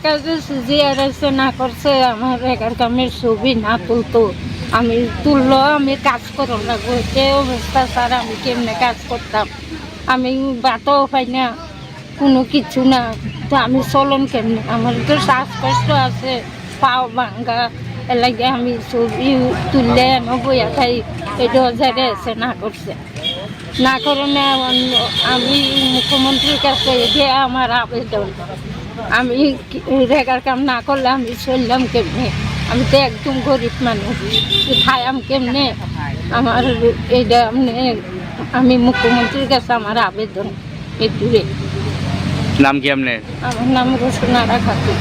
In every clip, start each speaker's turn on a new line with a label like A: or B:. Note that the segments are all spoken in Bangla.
A: কাজে জিআরএস না করছে আমার একার কামের ছবি না তুলতো আমি তুললো আমি কাজ করো লাগবো যে অবস্থা স্যার আমি কেমনে কাজ করতাম আমি বাতও পাই না কোনো কিছু না তো আমি চলন কেমনে আমার তো শ্বাসকষ্ট আছে পাও ভাঙ্গা এলাকে আমি ছবি তুললে বইয়া খাই এটা জিআরএস না করছে না কারণে আমি মুখ্যমন্ত্রীর কাছে যে আমার আবেদন আমি রেগার কাম না করলে আমি চললাম কেমনে আমি তো একদম গরিব মানুষ খাইলাম কেমনে আমার এইটা আমি মুখ্যমন্ত্রীর কাছে আমার আবেদন এটুরে।
B: নাম কি আপনার?
A: আমার নাম রোশনারা খাতুন।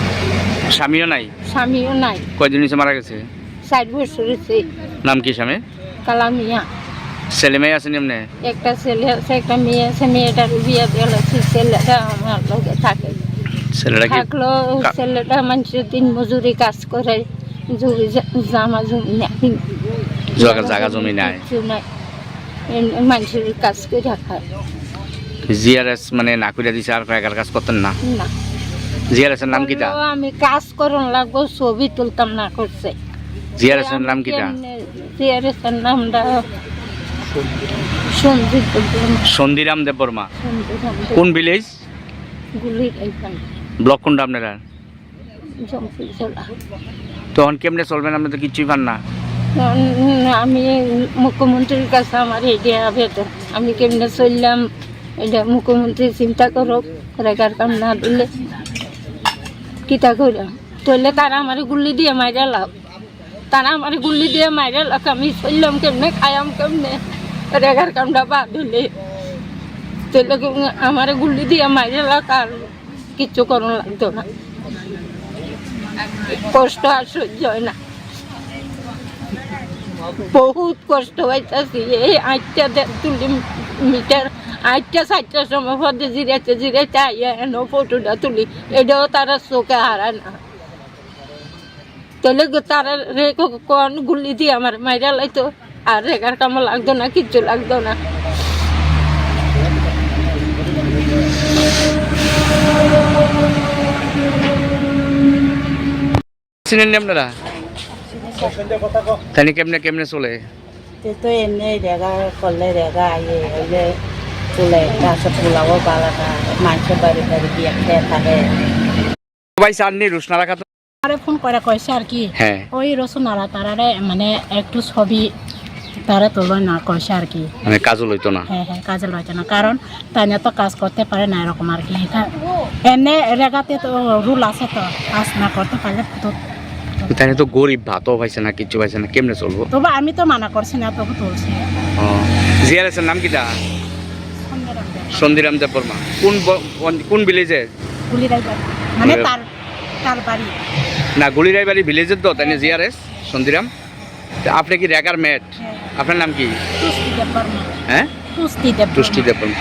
B: স্বামীও নাই?
A: স্বামীও নাই।
B: কয়দিন হয়েছে মারা গেছে?
A: 4 বছর হয়েছে।
B: নাম কি স্বামী?
A: কালামিয়া।
B: ছেলে মেয়ে আছেন এমনি?
A: একটা ছেলে আছে একটা মেয়ে আছে, মেয়েটার বিয়ে দিয়েছে, ছেলেটা আমার লগে থাকে।
B: ছেলেটা কি
A: থাকলো ছেলেটা মানুষের দিন মজুরি কাজ করে জামা জমি নাই
B: জায়গা জমি নাই
A: মানুষের কাজ করে খায়।
B: জিআরএস মানে না করে দিছে আর একার কাজ করতেন না?
A: না।
B: জিআরএস এর নাম কিটা?
A: আমি কাজ করন লাগবো ছবি তুলতাম না করছে।
B: জিআরএস এর নাম কিটা?
A: জিআরএস এর নামটা
B: সন্ধিরাম দেববর্মা। কোন ভিলেজ?
A: গুলির এইখানে।
B: ব্লক কোনটা আপনারা? তখন কেমনে চলবেন? আপনি তো কিছুই পান না।
A: আমি মুখ্যমন্ত্রীর কাছে আমার এইটা আবেদন আমি কেমনে চললাম এটা মুখ্যমন্ত্রী চিন্তা করুক রেগার কাম না দিলে কিতা করলাম তৈলে তারা আমার গুল্লি দিয়ে মাইরা লাভ তারা আমার গুল্লি দিয়ে মাইরা লাগ আমি চললাম কেমনে খাইলাম কেমনে রেগার কামটা বাদ দিলে তৈলে আমার গুল্লি দিয়ে মাইরা লাগ আর কিচ্ছু করুন লাগতো না কষ্ট আর সহ্য হয় না বহুত কষ্ট হইতেছি এই 8টা তুলি মিটার 8টা 4টার সময় পথে জিরাইতে আইয়া এনো ফটোটা তুলি এটাও তারা চোখে হারায় না তাহলে তারা রেখো কোন গুলি দিয়ে আমার মাইরা লাইতো আর রেখার কামও লাগতো না কিচ্ছু লাগতো না।
B: চিনেন আপনারা? তাই কেমনে কেমনে চলে?
C: তো এমনি রেগা করলে রেগা আইয়ে হইলে তুলে গাছে তুলাবো পালাটা মানুষের বাড়ি বাড়ি দিয়ে খেয়ে থাকে।
B: সবাই চাননি রোশনারা খাতুন?
D: আরে ফোন করে কইছে আর কি ওই রোশনারা তারারে মানে একটু ছবি তারা তোলো না কইছে আর কি
B: মানে কাজও লইতো না।
D: হ্যাঁ কাজে লইতো না কারণ তাই তো কাজ করতে পারে না এরকম আর কি এনে রেগাতে তো রুল আছে তো কাজ না করতে পারলে তো
B: তাই তো গরিব ভাতও পাইছে না কিচ্ছু পাইছে না কেমনে চলবো?
D: তবে আমি তো মানা করছি না তবু তুলছি।
B: জিআরএস এর নাম কিটা? সন্ধিরাম দেববর্মা। কোন ভিলেজে?
D: গুলিরাইবাড়ি মানে তার বাড়ি
B: না গুলিরাইবাড়ি ভিলেজের তো তাই না জিআরএস সন্ধিরাম। আপনি কি রেগার ম্যাট? আপনার নাম কি?
D: তুষ্টি দেববর্মা।
B: হ্যাঁ
D: তুষ্টি দেববর্মা।